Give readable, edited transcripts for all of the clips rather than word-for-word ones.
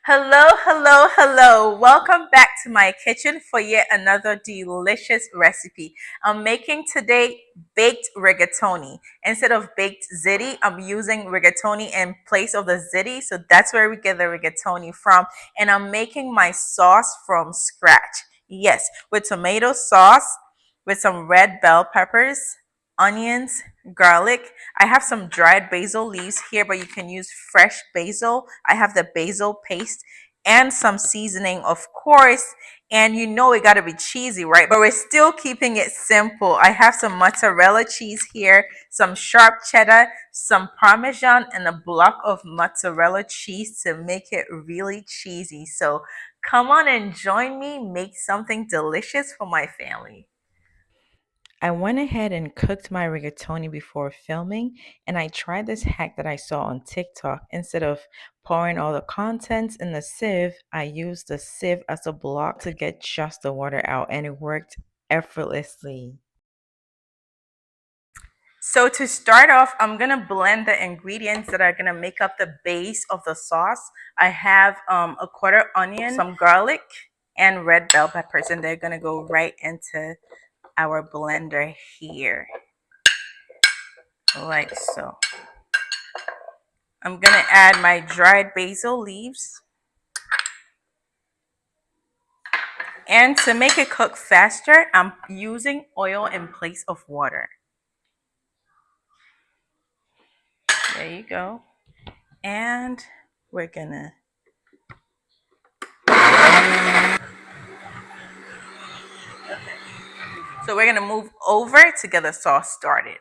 Hello, hello, hello. Welcome back to my kitchen for yet another delicious recipe. I'm making today baked rigatoni. Instead of baked ziti, I'm using rigatoni in place of the ziti. So that's where we get the rigatoni from. And I'm making my sauce from scratch. Yes, with tomato sauce, with some red bell peppers, onions, garlic. I have some dried basil leaves here, but you can use fresh basil. I have the basil paste and some seasoning, of course. And you know it got to be cheesy, right? But we're still keeping it simple. I have some mozzarella cheese here, some sharp cheddar, some parmesan, and a block of mozzarella cheese to make it really cheesy. So come on and join me, make something delicious for my family. I went ahead and cooked my rigatoni before filming, and I tried this hack that I saw on TikTok. Instead of pouring all the contents in the sieve, I used the sieve as a block to get just the water out, and it worked effortlessly. So to start off, I'm gonna blend the ingredients that are gonna make up the base of the sauce. I have a quarter onion, some garlic, and red bell peppers, and they're gonna go right into our blender here, like so. I'm gonna add my dried basil leaves. And to make it cook faster, I'm using oil in place of water. There you go. And we're gonna we're gonna move over to get the sauce started.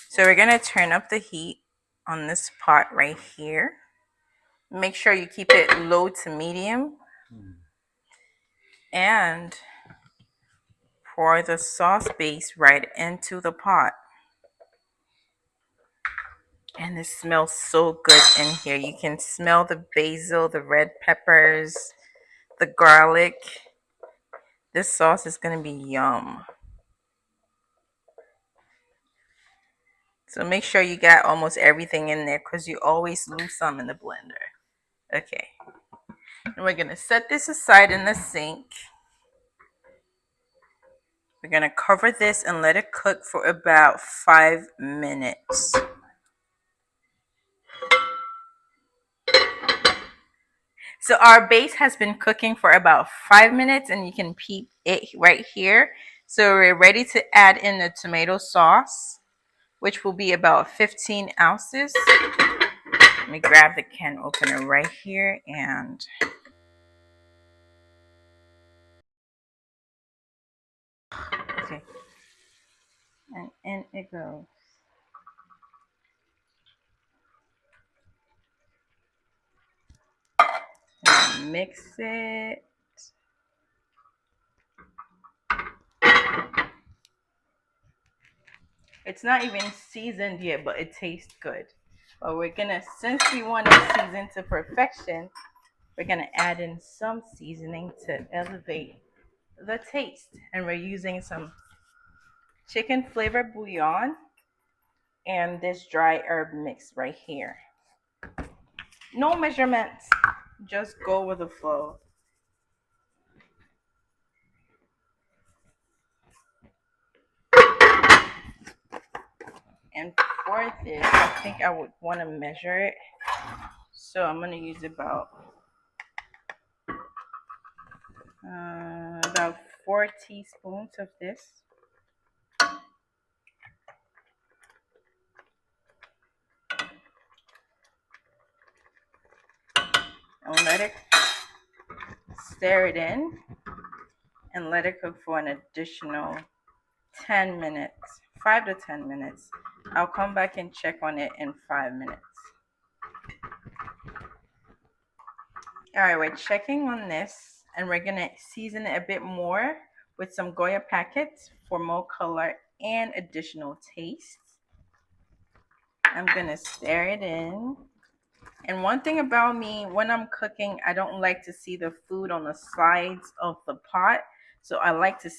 So we're gonna turn up the heat on this pot right here. Make sure you keep it low to medium and pour the sauce base right into the pot. And it smells so good in here. You can smell the basil, the red peppers, the garlic. This sauce is going to be yum. So make sure you got almost everything in there because you always lose some in the blender. Okay. And we're going to set this aside in the sink. We're going to cover this and let it cook for about 5 minutes. So our base has been cooking for about 5 minutes and you can peep it right here. So we're ready to add in the tomato sauce, which will be about 15 ounces. Let me grab the can opener right here and okay. And in it goes. And mix it. It's not even seasoned yet, but it tastes good. But we're gonna, since we want it seasoned to perfection, we're gonna add in some seasoning to elevate the taste. And we're using some chicken flavor bouillon and this dry herb mix right here. No measurements, just go with the flow. And for this, I think I would want to measure it. So I'm going to use about 4 teaspoons of this. And let it stir it in and let it cook for an additional 10 minutes, 5 to 10 minutes. I'll come back and check on it in 5 minutes. All right, we're checking on this and we're gonna season it a bit more with some Goya packets for more color and additional taste. I'm gonna stir it in. And one thing about me, when I'm cooking, I don't like to see the food on the sides of the pot. So I like to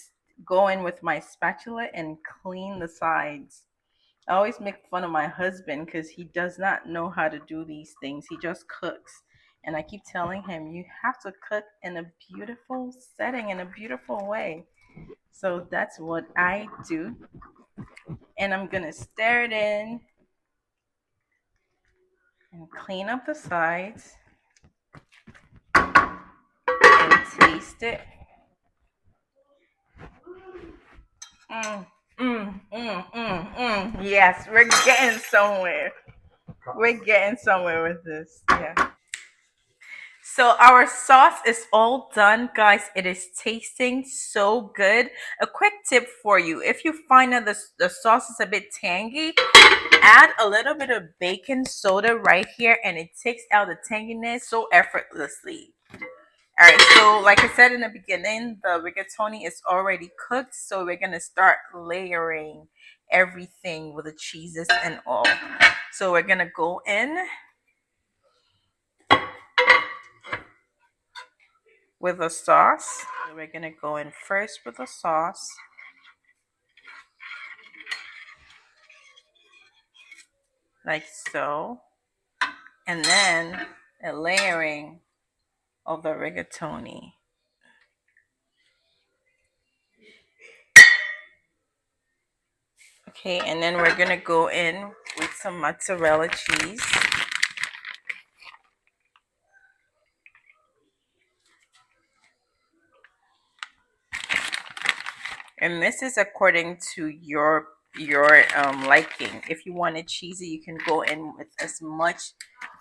go in with my spatula and clean the sides. I always make fun of my husband because he does not know how to do these things. He just cooks. And I keep telling him, you have to cook in a beautiful setting, in a beautiful way. So that's what I do. And I'm going to stir it in and clean up the sides and taste it. Yes, we're getting somewhere. We're getting somewhere with this. Yeah. So our sauce is all done, guys. It is tasting so good. A quick tip for you: if you find that the sauce is a bit tangy, add a little bit of baking soda right here, and it takes out the tanginess so effortlessly. All right, so like I said in the beginning, the rigatoni is already cooked, so we're gonna start layering everything with the cheeses and all. So we're gonna go in with the sauce. So we're gonna go in first with the sauce, like so, and then a layering of the rigatoni. Okay, and then we're gonna go in with some mozzarella cheese. And this is according to your liking. If you want it cheesy, you can go in with as much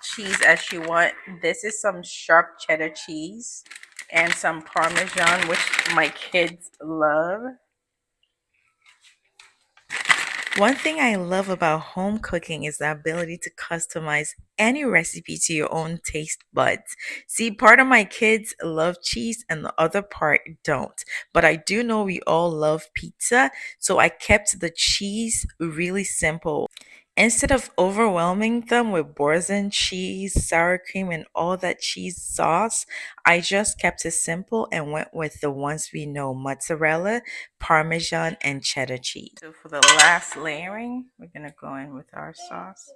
cheese as you want. This is some sharp cheddar cheese and some parmesan, which my kids love. One thing I love about home cooking is the ability to customize any recipe to your own taste buds. See, part of my kids love cheese and the other part don't. But I do know we all love pizza, so I kept the cheese really simple. Instead of overwhelming them with boursin cheese, sour cream, and all that cheese sauce, I just kept it simple and went with the ones we know: mozzarella, parmesan, and cheddar cheese. So for the last layering, we're gonna go in with our sauce.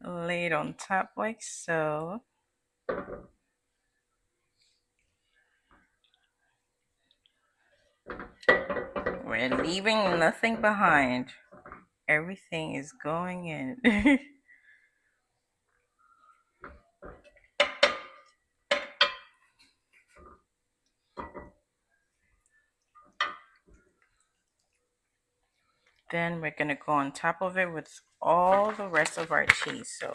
Lay it on top like so. We're leaving nothing behind. Everything is going in. Then we're gonna go on top of it with all the rest of our cheese. So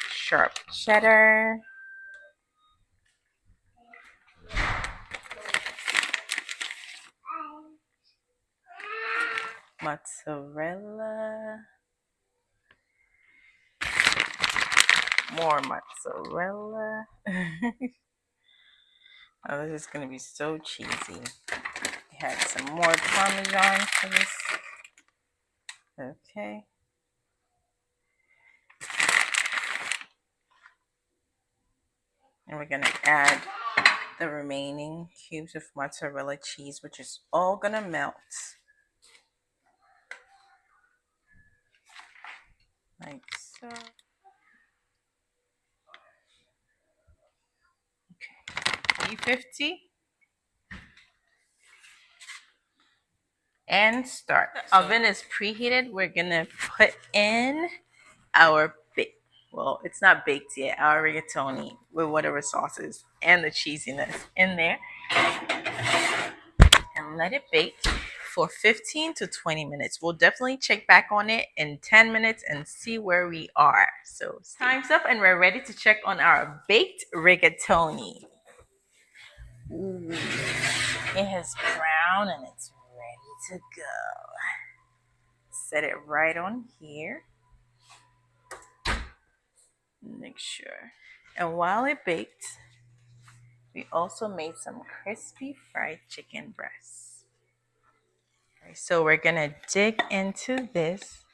sharp cheddar, mozzarella, more mozzarella. Oh, this is gonna be so cheesy. Add some more parmesan for this. Okay. And we're gonna add the remaining cubes of mozzarella cheese, which is all gonna melt. Like so. Okay. 350. And start. The oven is preheated. We're gonna put in our well, it's not baked yet, our rigatoni with whatever sauces and the cheesiness in there, and let it bake for 15 to 20 minutes. We'll definitely check back on it in 10 minutes and see where we are. So time's up and we're ready to check on our baked rigatoni. Ooh, it has browned and it's ready to go. Set it right on here. Make sure. And while it baked, we also made some crispy fried chicken breasts. Okay, so we're gonna dig into this.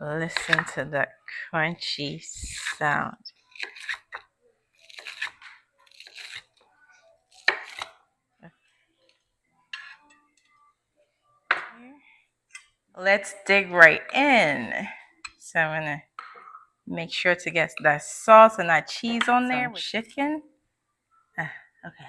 Listen to that crunchy sound. Let's dig right in. So I'm gonna make sure to get that sauce and that cheese on there. Chicken. Okay.